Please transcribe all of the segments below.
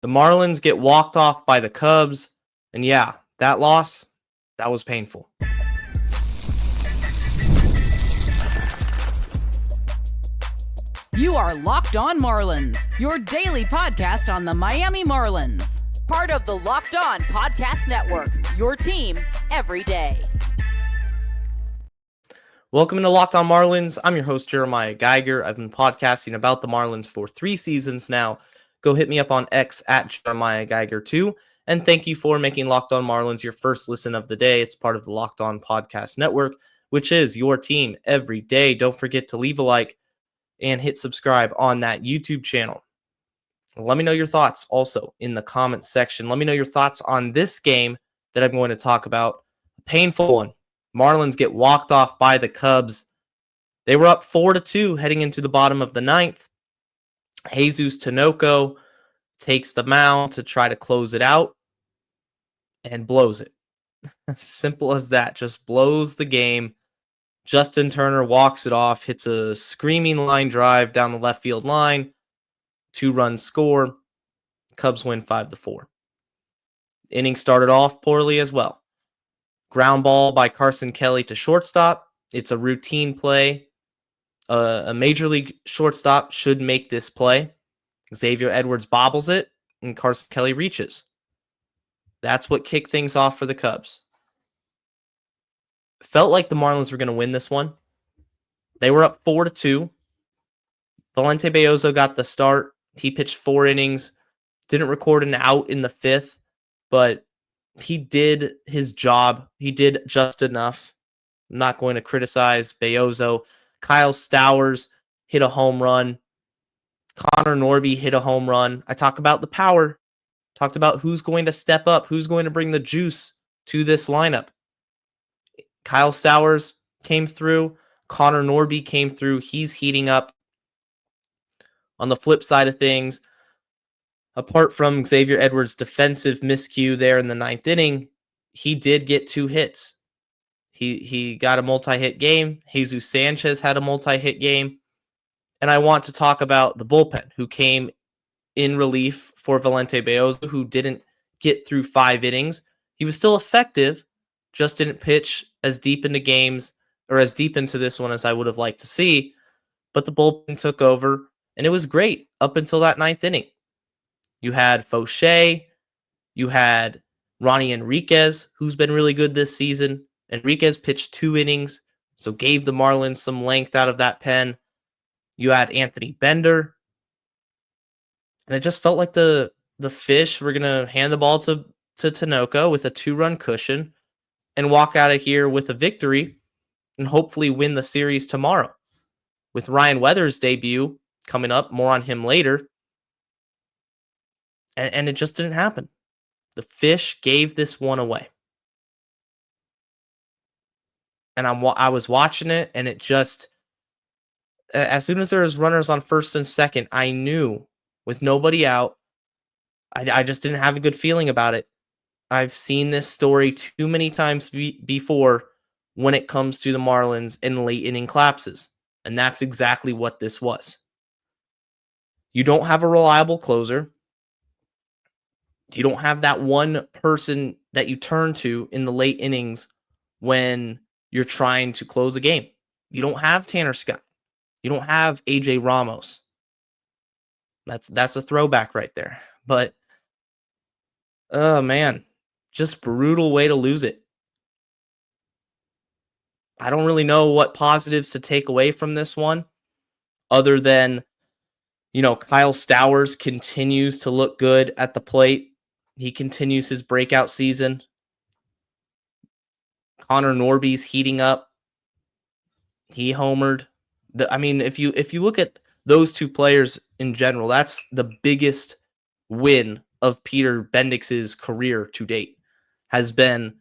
The Marlins get walked off by the Cubs. And yeah, that loss, that was painful. You are Locked On Marlins, your daily podcast on the Miami Marlins. Part of the Locked On Podcast Network, your team every day. Welcome to Locked On Marlins. I'm your host, Jeremiah Geiger. I've been podcasting about the Marlins for 3 seasons now. Go hit me up on X at Jeremiah Geiger 2. And thank you for making Locked On Marlins your first listen of the day. It's part of the Locked On Podcast Network, which is your team every day. Don't forget to leave a like and hit subscribe on that YouTube channel. Let me know your thoughts also in the comments section. Let me know your thoughts on this game that I'm going to talk about. A painful one. Marlins get walked off by the Cubs. They were up 4-2 heading into the bottom of the ninth. Jesus Tinoco takes the mound to try to close it out and blows it. Simple as that. Just blows the game. Justin Turner walks it off, hits a screaming line drive down the left field line. 2-run score. Cubs win 5-4. Inning started off poorly as well. Ground ball by Carson Kelly to shortstop. It's a routine play. A major league shortstop should make this play. Xavier Edwards bobbles it, and Carson Kelly reaches. That's what kicked things off for the Cubs. Felt like the Marlins were going to win this one. They were up 4-2. Valente Bayozo got the start. He pitched 4 innings. Didn't record an out in the 5th, but he did his job. He did just enough. I'm not going to criticize Bayozo. Kyle Stowers hit a home run. Connor Norby hit a home run. I talk about the power. Talked about who's going to step up, who's going to bring the juice to this lineup. Kyle Stowers came through. Connor Norby came through. He's heating up. On the flip side of things, apart from Xavier Edwards' defensive miscue there in the 9th inning, he did get 2 hits. He got a multi-hit game. Jesus Sanchez had a multi-hit game. And I want to talk about the bullpen, who came in relief for Valente Bayozo, who didn't get through 5 innings. He was still effective, just didn't pitch as deep into games or as deep into this one as I would have liked to see. But the bullpen took over, and it was great up until that 9th inning. You had Fauché, you had Ronnie Enriquez, who's been really good this season. Enriquez pitched 2 innings, so gave the Marlins some length out of that pen. You had Anthony Bender, and it just felt like the Fish were going to hand the ball to Tinoco with a 2-run cushion and walk out of here with a victory and hopefully win the series tomorrow. With Ryan Weathers' debut coming up, more on him later. And it just didn't happen. The Fish gave this one away. And I was watching it, and it just, as soon as there was runners on first and second, I knew with nobody out, I just didn't have a good feeling about it. I've seen this story too many times before when it comes to the Marlins in late inning collapses. And that's exactly what this was. You don't have a reliable closer. You don't have that one person that you turn to in the late innings when you're trying to close a game. You don't have Tanner Scott. You don't have AJ Ramos. That's a throwback right there. But, oh man, just brutal way to lose it. I don't really know what positives to take away from this one other than, Kyle Stowers continues to look good at the plate. He continues his breakout season. Connor Norby's heating up. He homered. If you look at those 2 players in general, that's the biggest win of Peter Bendix's career to date, has been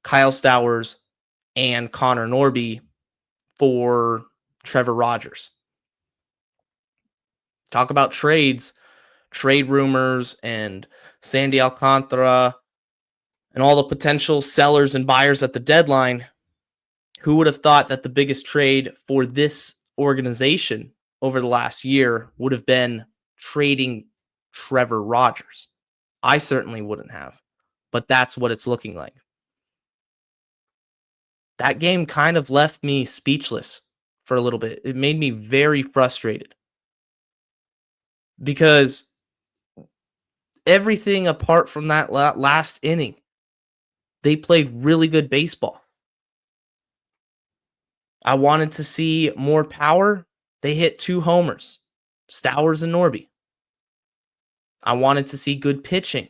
Kyle Stowers and Connor Norby for Trevor Rogers. Talk about trade rumors, and Sandy Alcantara, and all the potential sellers and buyers at the deadline. Who would have thought that the biggest trade for this organization over the last year would have been trading Trevor Rogers. I certainly wouldn't have, but that's what it's looking like. That game kind of left me speechless for a little bit. It made me very frustrated because everything apart from that last inning, they played really good baseball. I wanted to see more power. They hit 2 homers, Stowers and Norby. I wanted to see good pitching.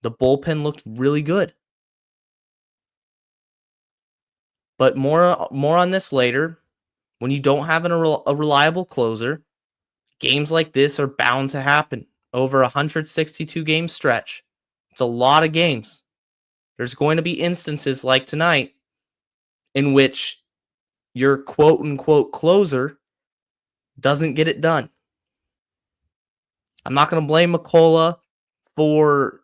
The bullpen looked really good. But more on this later. When you don't have a reliable closer, games like this are bound to happen. Over 162 game stretch. It's a lot of games. There's going to be instances like tonight in which your quote unquote closer doesn't get it done. I'm not going to blame McCullough for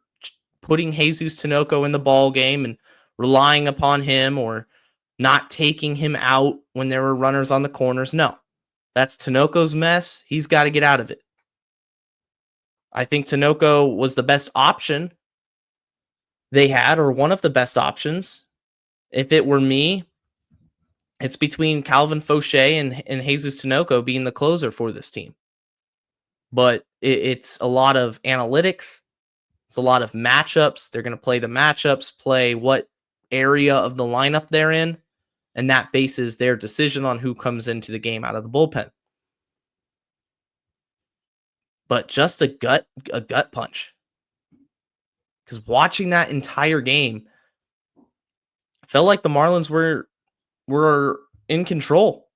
putting Jesus Tinoco in the ball game and relying upon him or not taking him out when there were runners on the corners. No, that's Tinoco's mess. He's got to get out of it. I think Tinoco was the best option they had, or one of the best options. If it were me, it's between Calvin Fauché and Jesus Tinoco being the closer for this team. But it's a lot of analytics. It's a lot of matchups. They're going to play the matchups, play what area of the lineup they're in, and that bases their decision on who comes into the game out of the bullpen. But just a gut punch. Because watching that entire game, I felt like the Marlins were in control.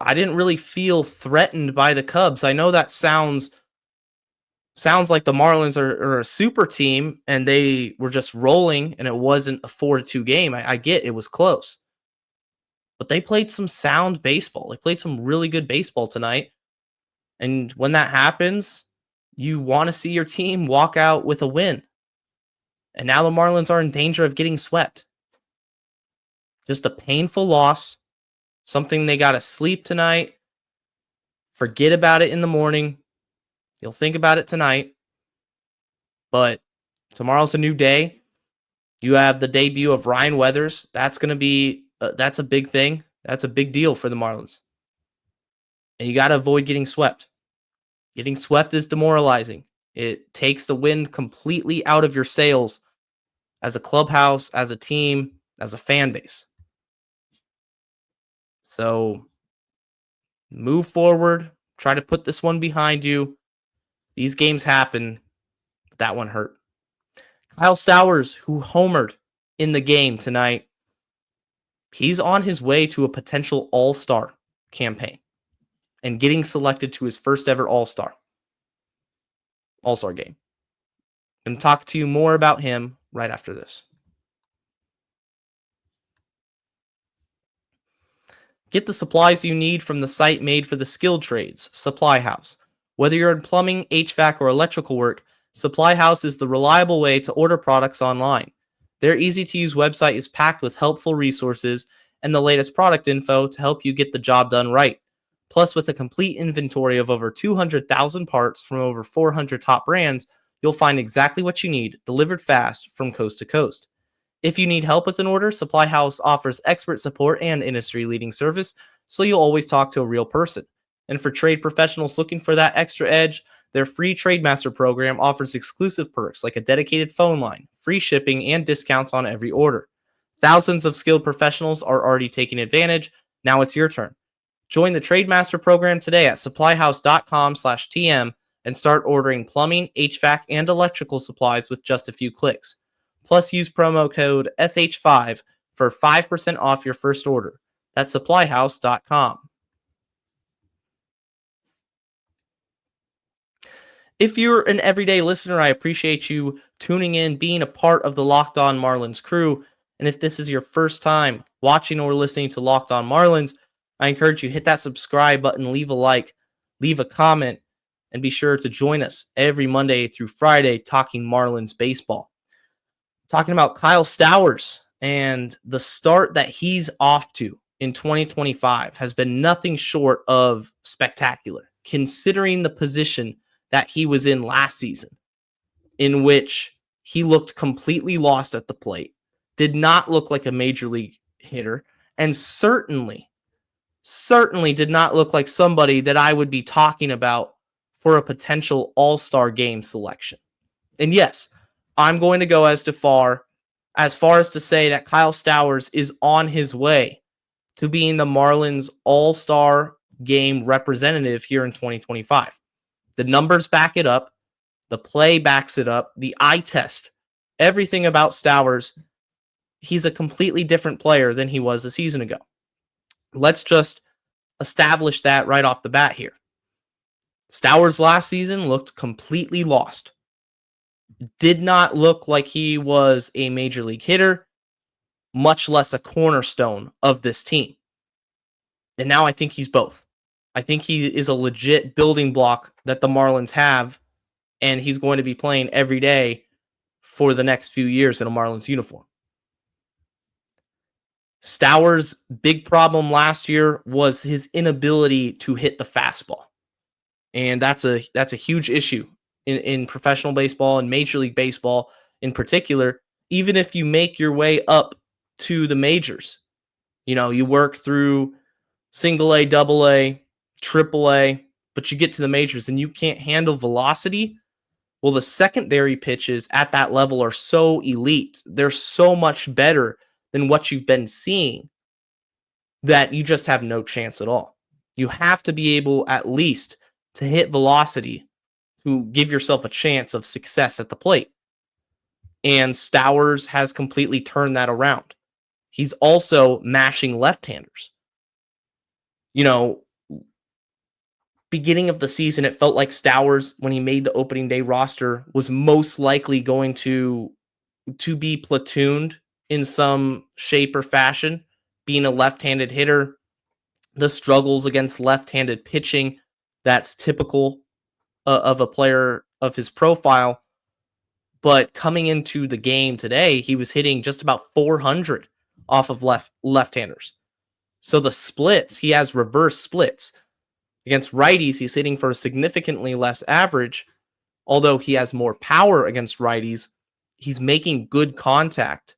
I didn't really feel threatened by the Cubs. I know that sounds like the Marlins are a super team and they were just rolling and it wasn't a 4-2 game. I get it was close. But they played some sound baseball. They played some really good baseball tonight. And when that happens, you want to see your team walk out with a win. And now the Marlins are in danger of getting swept. Just a painful loss. Something they got to sleep tonight. Forget about it in the morning. You'll think about it tonight. But tomorrow's a new day. You have the debut of Ryan Weathers. That's going to be, that's a big thing. That's a big deal for the Marlins. And you got to avoid getting swept. Getting swept is demoralizing. It takes the wind completely out of your sails as a clubhouse, as a team, as a fan base. So move forward. Try to put this one behind you. These games happen, but that one hurt. Kyle Stowers, who homered in the game tonight, he's on his way to a potential all-star campaign and getting selected to his first ever all-star game. I'm going to talk to you more about him right after this. Get the supplies you need from the site made for the skilled trades, Supply House. Whether you're in plumbing, HVAC, or electrical work, Supply House is the reliable way to order products online. Their easy-to-use website is packed with helpful resources and the latest product info to help you get the job done right. Plus, with a complete inventory of over 200,000 parts from over 400 top brands, you'll find exactly what you need, delivered fast from coast to coast. If you need help with an order, Supply House offers expert support and industry-leading service, so you'll always talk to a real person. And for trade professionals looking for that extra edge, their free Trademaster program offers exclusive perks like a dedicated phone line, free shipping, and discounts on every order. Thousands of skilled professionals are already taking advantage. Now it's your turn. Join the Trademaster program today at supplyhouse.com/TM and start ordering plumbing, HVAC, and electrical supplies with just a few clicks. Plus, use promo code SH5 for 5% off your first order. That's supplyhouse.com. If you're an everyday listener, I appreciate you tuning in, being a part of the Locked On Marlins crew. And if this is your first time watching or listening to Locked On Marlins, I encourage you hit that subscribe button, leave a like, leave a comment, and be sure to join us every Monday through Friday talking Marlins baseball. Talking about Kyle Stowers and the start that he's off to in 2025 has been nothing short of spectacular, considering the position that he was in last season, in which he looked completely lost at the plate, did not look like a major league hitter, and certainly did not look like somebody that I would be talking about for a potential all-star game selection. And yes, I'm going to go as far as to say that Kyle Stowers is on his way to being the Marlins all-star game representative here in 2025. The numbers back it up. The play backs it up. The eye test. Everything about Stowers. He's a completely different player than he was a season ago. Let's just establish that right off the bat here. Stowers last season looked completely lost. Did not look like he was a major league hitter, much less a cornerstone of this team. And now I think he's both. I think he is a legit building block that the Marlins have, and he's going to be playing every day for the next few years in a Marlins uniform. Stowers' big problem last year was his inability to hit the fastball. And that's a huge issue in professional baseball and Major League Baseball in particular. Even if you make your way up to the majors, you work through single A, double A, triple A, but you get to the majors and you can't handle velocity. Well, the secondary pitches at that level are so elite. They're so much better than what you've been seeing that you just have no chance at all. You have to be able at least to hit velocity to give yourself a chance of success at the plate. And Stowers has completely turned that around. He's also mashing left-handers. Beginning of the season, it felt like Stowers, when he made the opening day roster, was most likely going to be platooned in some shape or fashion, being a left-handed hitter, the struggles against left-handed pitching, that's typical of a player of his profile. But coming into the game today, he was hitting just about 400 off of left-handers. So the splits, he has reverse splits. Against righties, he's hitting for a significantly less average. Although he has more power against righties, he's making good contact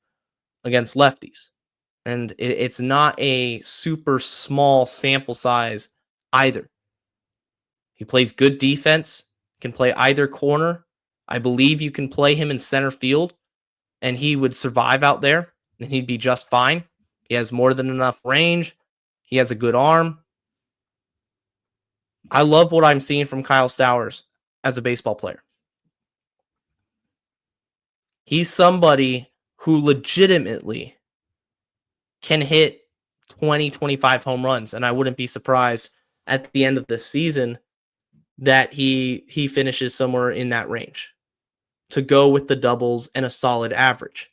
against lefties. And it's not a super small sample size either. He plays good defense, can play either corner. I believe you can play him in center field, and he would survive out there, and he'd be just fine. He has more than enough range. He has a good arm. I love what I'm seeing from Kyle Stowers as a baseball player. He's somebody who legitimately can hit 20, 25 home runs, and I wouldn't be surprised at the end of this season that he finishes somewhere in that range to go with the doubles and a solid average.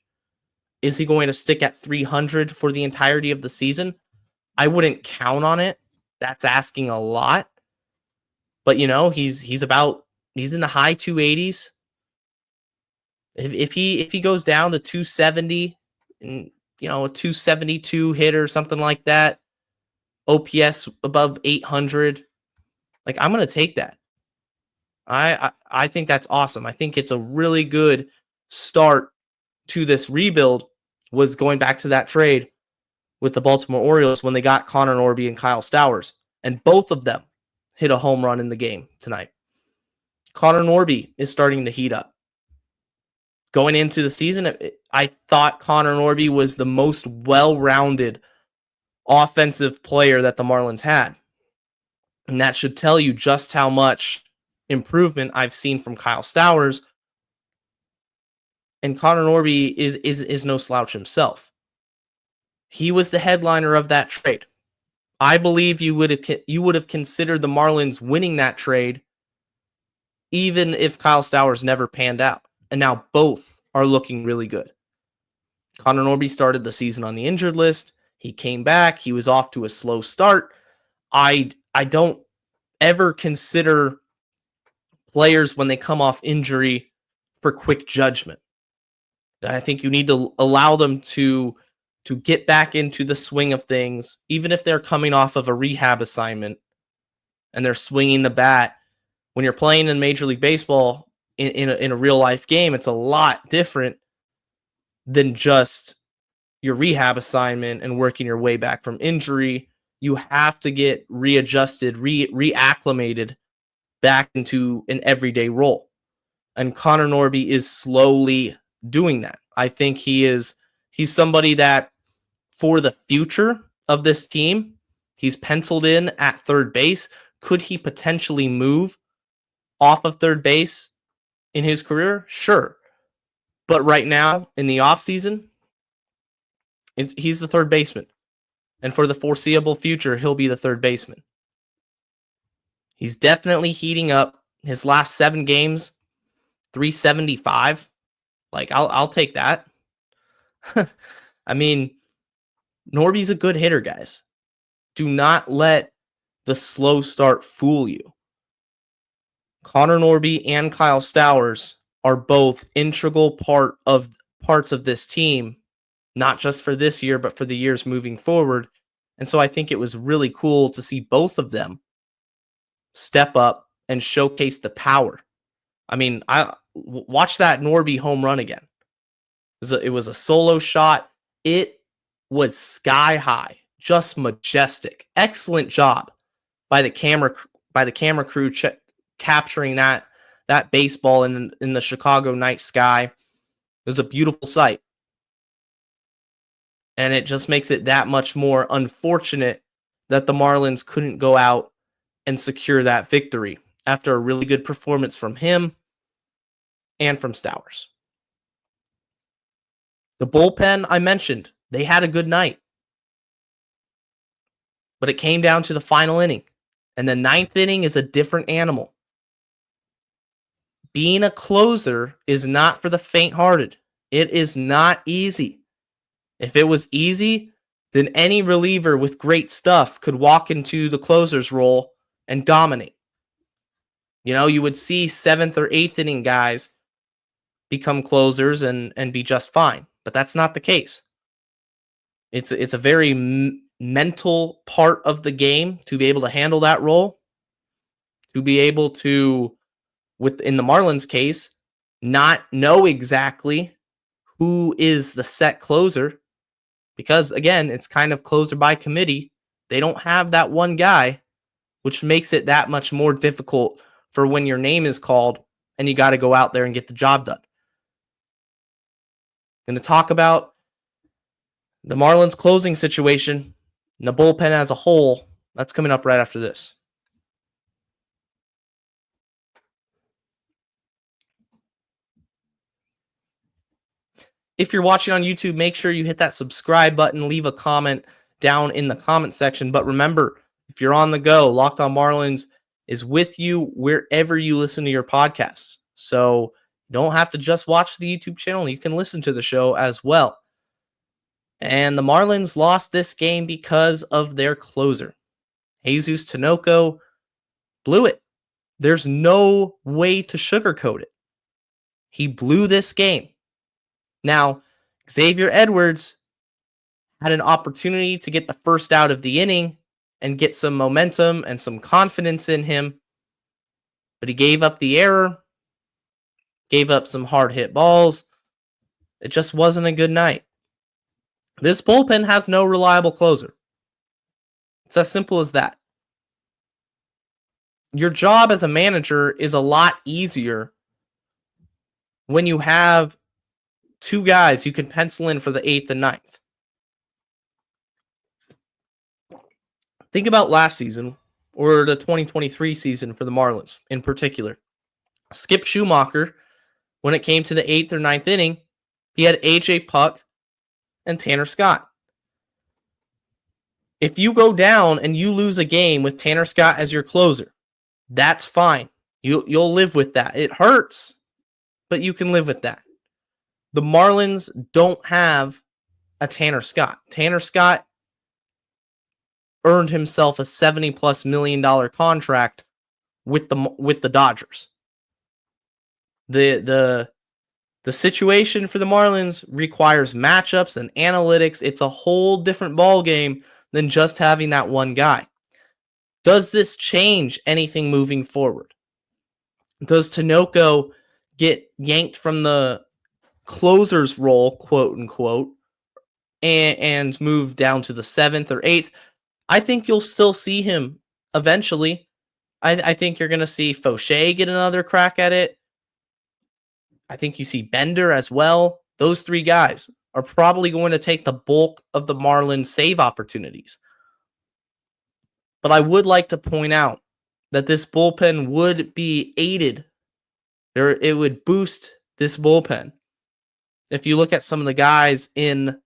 Is he going to stick at 300 for the entirety of the season? I wouldn't count on it. That's asking a lot. But he's in the high 280s. If he goes down to 270 and a 272 hit or something like that, OPS above 800, I'm going to take that. I think that's awesome. I think it's a really good start to this rebuild, was going back to that trade with the Baltimore Orioles when they got Connor Norby and Kyle Stowers, and both of them hit a home run in the game tonight. Connor Norby is starting to heat up. Going into the season, I thought Connor Norby was the most well-rounded offensive player that the Marlins had. And that should tell you just how much improvement I've seen from Kyle Stowers. And Connor Norby is no slouch himself. He was the headliner of that trade. I believe you would have considered the Marlins winning that trade even if Kyle Stowers never panned out. And now both are looking really good. Connor Norby started the season on the injured list. He came back. He was off to a slow start. I don't ever consider players when they come off injury for quick judgment. I think you need to allow them to get back into the swing of things, even if they're coming off of a rehab assignment and they're swinging the bat when you're playing in Major League Baseball in a real life game, it's a lot different than just your rehab assignment and working your way back from injury. You have to get readjusted, reacclimated back into an everyday role. And Connor Norby is slowly doing that. I think he's somebody that for the future of this team, he's penciled in at third base. Could he potentially move off of third base in his career? Sure. But right now in the offseason, he's the third baseman. And for the foreseeable future, he'll be the third baseman. He's definitely heating up. His last 7 games, 375. Like, I'll take that. I mean, Norby's a good hitter, guys. Do not let the slow start fool you. Connor Norby and Kyle Stowers are both integral parts of this team, not just for this year, but for the years moving forward. And so I think it was really cool to see both of them step up and showcase the power. I mean, watch that Norby home run again. It was a solo shot. It was sky high, just majestic. Excellent job by the camera crew capturing that baseball in the Chicago night sky. It was a beautiful sight. And it just makes it that much more unfortunate that the Marlins couldn't go out and secure that victory after a really good performance from him and from Stowers. The bullpen, I mentioned, they had a good night. But it came down to the final inning. And the 9th inning is a different animal. Being a closer is not for the faint-hearted. It is not easy. If it was easy, then any reliever with great stuff could walk into the closer's role and dominate. You know, you would see 7th or 8th inning guys become closers and be just fine. But that's not the case. It's a very mental part of the game to be able to handle that role, to be able to, in the Marlins case, not know exactly who is the set closer, because again, it's kind of closer by committee. They don't have that one guy, which makes it that much more difficult for when your name is called and you got to go out there and get the job done. Going to talk about the Marlins closing situation and the bullpen as a whole. That's coming up right after this. If you're watching on YouTube, make sure you hit that subscribe button, leave a comment down in the comment section. But remember, if you're on the go, Locked On Marlins is with you wherever you listen to your podcasts. So you don't have to just watch the YouTube channel. You can listen to the show as well. And the Marlins lost this game because of their closer. Jesus Tinoco blew it. There's no way to sugarcoat it. He blew this game. Now, Xavier Edwards had an opportunity to get the first out of the inning and get some momentum and some confidence in him, but he gave up the error, gave up some hard hit balls. It just wasn't a good night. This bullpen has no reliable closer. It's as simple as that. Your job as a manager is a lot easier when you have 2 guys you can pencil in for the 8th and 9th. Think about last season, or the 2023 season for the Marlins in particular. Skip Schumacher, when it came to the 8th or 9th inning, he had AJ Puck and Tanner Scott. If you go down and you lose a game with Tanner Scott as your closer, that's fine. You'll live with that. It hurts, but you can live with that. The Marlins don't have a Tanner Scott. Tanner Scott earned himself a $70+ million contract with the Dodgers. The situation for the Marlins requires matchups and analytics. It's a whole different ball game than just having that one guy. Does this change anything moving forward? Does Tinoco get yanked from the closer's role, quote unquote, and move down to the 7th or 8th? I think you'll still see him eventually. I think you're going to see Fauché get another crack at it. I think you see Bender as well. Those 3 guys are probably going to take the bulk of the Marlins save opportunities. But I would like to point out that this bullpen would be aided. It would boost this bullpen. If you look at some of the guys in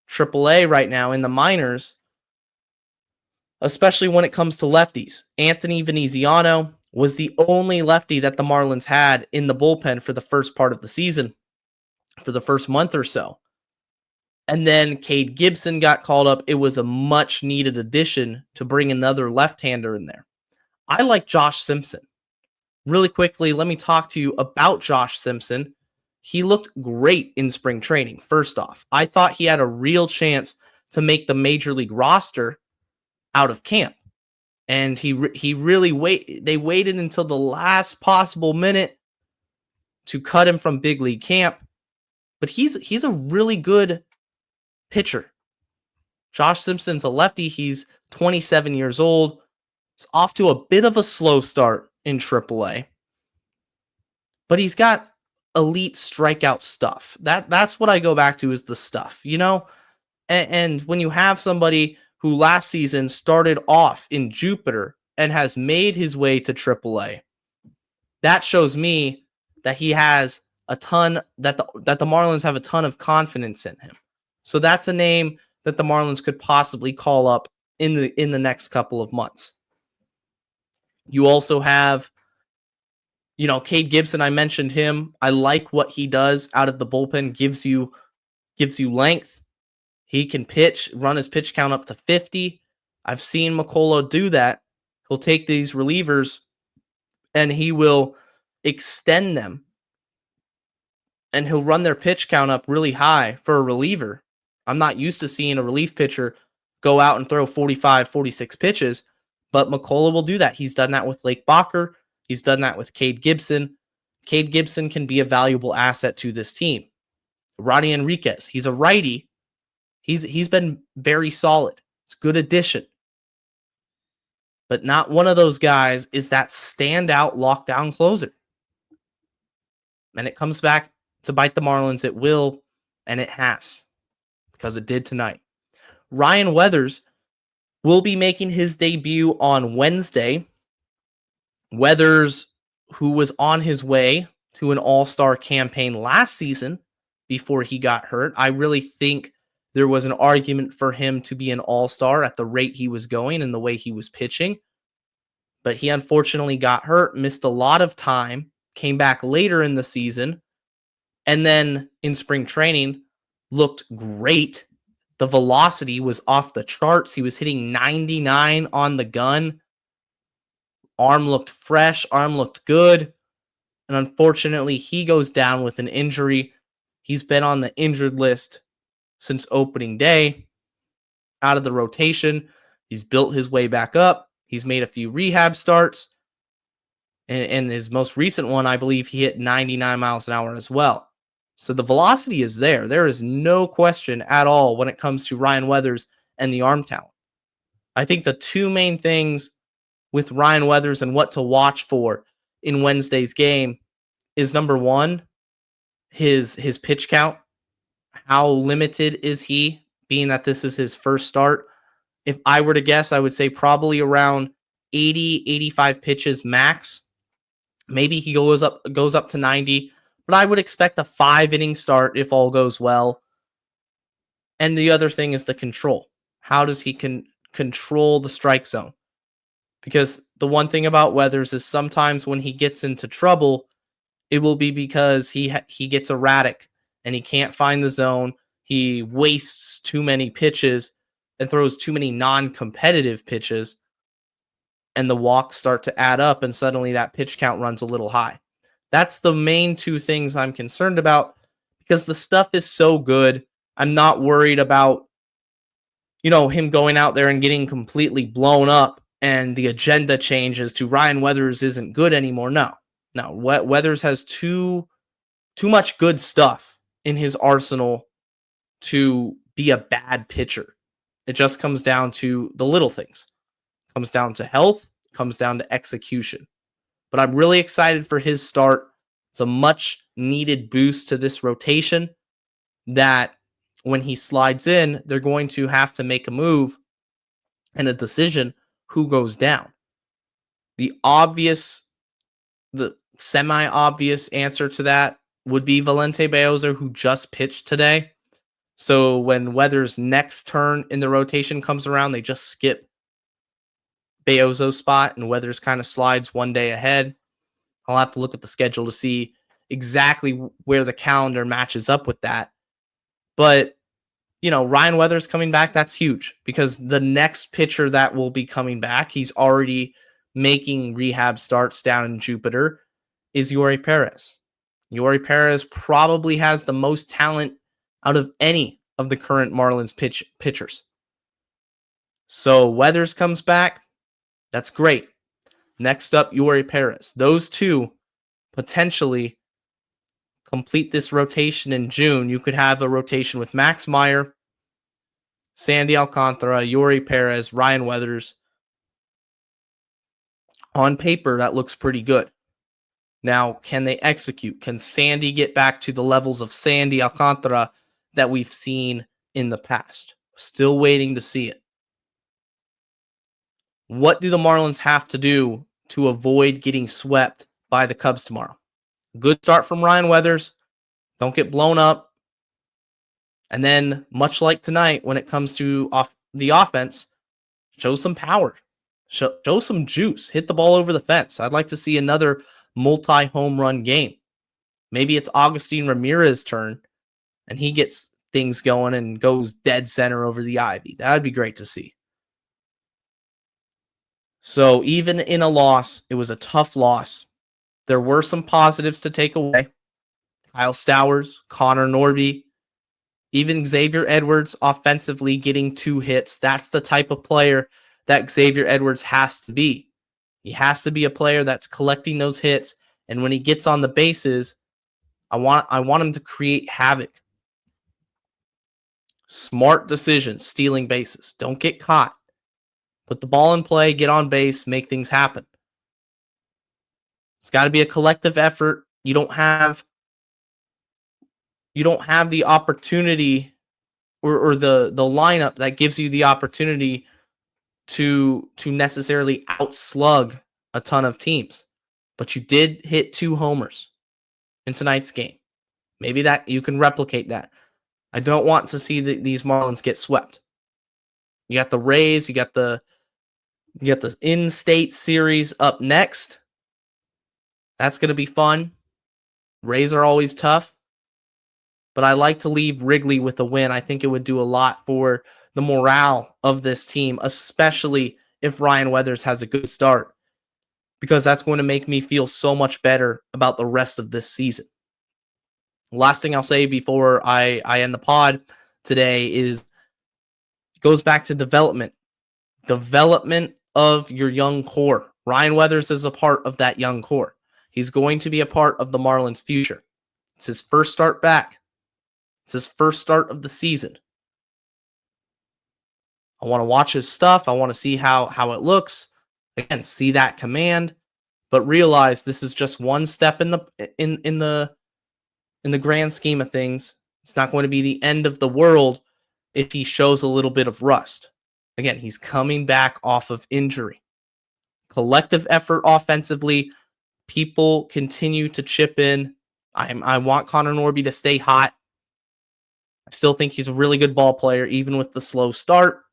AAA right now in the minors, especially when it comes to lefties, Anthony Veneziano was the only lefty that the Marlins had in the bullpen for the first part of the season, for the first month or so. And then Cade Gibson got called up. It was a much needed addition to bring another left-hander in there. I like Josh Simpson. Really quickly, let me talk to you about Josh Simpson. He looked great in spring training, first off. I thought he had a real chance to make the major league roster out of camp. And he really they waited until the last possible minute to cut him from big league camp. But he's a really good pitcher. Josh Simpson's a lefty. He's 27 years old. He's off to a bit of a slow start in AAA. But he's got elite strikeout stuff. That's what I go back to, is the stuff, you know? And when you have somebody who last season started off in Jupiter and has made his way to AAA, that shows me that he has a ton, that the Marlins have a ton of confidence in him. So that's a name that the Marlins could possibly call up in the next couple of months. You also have, Cade Gibson. I mentioned him. I like what he does out of the bullpen. Gives you length. He can pitch, run his pitch count up to 50. I've seen McCullough do that. He'll take these relievers and he will extend them. And he'll run their pitch count up really high for a reliever. I'm not used to seeing a relief pitcher go out and throw 45, 46 pitches, but McCullough will do that. He's done that with Lake Bacher. He's done that with Cade Gibson. Cade Gibson can be a valuable asset to this team. Rodney Enriquez, he's a righty. He's been very solid. It's a good addition. But not one of those guys is that standout lockdown closer. And it comes back to bite the Marlins. It will, and it has, because it did tonight. Ryan Weathers will be making his debut on Wednesday. Weathers, who was on his way to an all-star campaign last season before he got hurt. I really think there was an argument for him to be an all-star at the rate he was going and the way he was pitching. But he unfortunately got hurt, missed a lot of time, came back later in the season, and then in spring training looked great. The velocity was off the charts. He was hitting 99 on the gun. Arm looked fresh. Arm looked good. And unfortunately, he goes down with an injury. He's been on the injured list since opening day, out of the rotation. He's built his way back up. He's made a few rehab starts. And his most recent one, I believe he hit 99 miles an hour as well. So the velocity is there. There is no question at all when it comes to Ryan Weathers and the arm talent. I think the two main things with Ryan Weathers and what to watch for in Wednesday's game is, number one, his pitch count. How limited is he, being that this is his first start? If I were to guess, I would say probably around 80, 85 pitches max. Maybe he goes up to 90, but I would expect a 5-inning start if all goes well. And the other thing is the control. How does he control the strike zone? Because the one thing about Weathers is sometimes when he gets into trouble, it will be because he gets erratic and he can't find the zone. He wastes too many pitches and throws too many non-competitive pitches, and the walks start to add up, and suddenly that pitch count runs a little high. That's the main two things I'm concerned about, because the stuff is so good. I'm not worried about, him going out there and getting completely blown up and the agenda changes to Ryan Weathers isn't good anymore. No. Now, Weathers has too much good stuff in his arsenal to be a bad pitcher. It just comes down to the little things. It comes down to health, comes down to execution. But I'm really excited for his start. It's a much needed boost to this rotation that when he slides in, they're going to have to make a move and a decision who goes down. The semi-obvious answer to that would be Valente Beozo, who just pitched today. So when Weathers' next turn in the rotation comes around, they just skip Beozo's spot and Weathers kind of slides one day ahead. I'll have to look at the schedule to see exactly where the calendar matches up with that. But, Ryan Weathers coming back, that's huge because the next pitcher that will be coming back, he's already making rehab starts down in Jupiter, is Yuri Perez. Yuri Perez probably has the most talent out of any of the current Marlins pitchers. So Weathers comes back, that's great. Next up, Yuri Perez. Those two potentially complete this rotation in June. You could have a rotation with Max Meyer, Sandy Alcantara, Yuri Perez, Ryan Weathers. On paper, that looks pretty good. Now, can they execute? Can Sandy get back to the levels of Sandy Alcantara that we've seen in the past? Still waiting to see it. What do the Marlins have to do to avoid getting swept by the Cubs tomorrow? Good start from Ryan Weathers. Don't get blown up. And then, much like tonight, when it comes to the offense, show some power. Show some juice. Hit the ball over the fence. I'd like to see another multi-home run game. Maybe it's Agustin Ramirez's turn, and he gets things going and goes dead center over the ivy. That would be great to see. So even in a loss, it was a tough loss. There were some positives to take away. Kyle Stowers, Connor Norby, even Xavier Edwards offensively getting 2 hits. That's the type of player that Xavier Edwards has to be. He has to be a player that's collecting those hits, and when he gets on the bases, I want him to create havoc. Smart decisions, stealing bases. Don't get caught. Put the ball in play, get on base, make things happen. It's got to be a collective effort. You don't have the opportunity or the lineup that gives you the opportunity to necessarily outslug a ton of teams. But you did hit 2 homers in tonight's game. Maybe that you can replicate that. I don't want to see these Marlins get swept. You got the Rays, you got the in-state series up next. That's going to be fun. Rays are always tough. But I like to leave Wrigley with a win. I think it would do a lot for the morale of this team, especially if Ryan Weathers has a good start, because that's going to make me feel so much better about the rest of this season. Last thing I'll say before I end the pod today is it goes back to development. Development of your young core. Ryan Weathers is a part of that young core. He's going to be a part of the Marlins' future. It's his first start back. It's his first start of the season. I want to watch his stuff. I want to see how it looks. Again, see that command, but realize this is just one step in the grand scheme of things. It's not going to be the end of the world if he shows a little bit of rust. Again, he's coming back off of injury. Collective effort offensively. People continue to chip in. I want Connor Norby to stay hot. I still think he's a really good ball player, even with the slow start.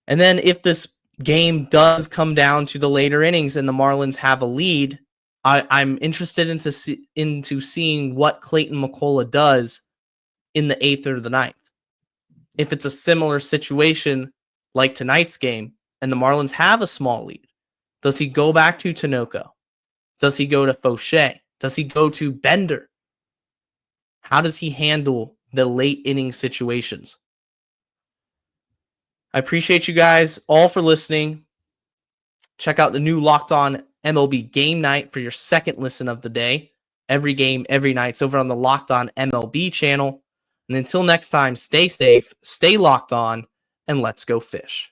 And then if this game does come down to the later innings and the Marlins have a lead, I'm interested into seeing what Clayton McCullough does in the 8th or the 9th. If it's a similar situation like tonight's game and the Marlins have a small lead, does he go back to Tinoco? Does he go to Fauché? Does he go to Bender? How does he handle the late inning situations? I appreciate you guys all for listening. Check out the new Locked On MLB Game Night for your second listen of the day. Every game, every night. It's over on the Locked On MLB channel. And until next time, stay safe, stay locked on, and let's go fish.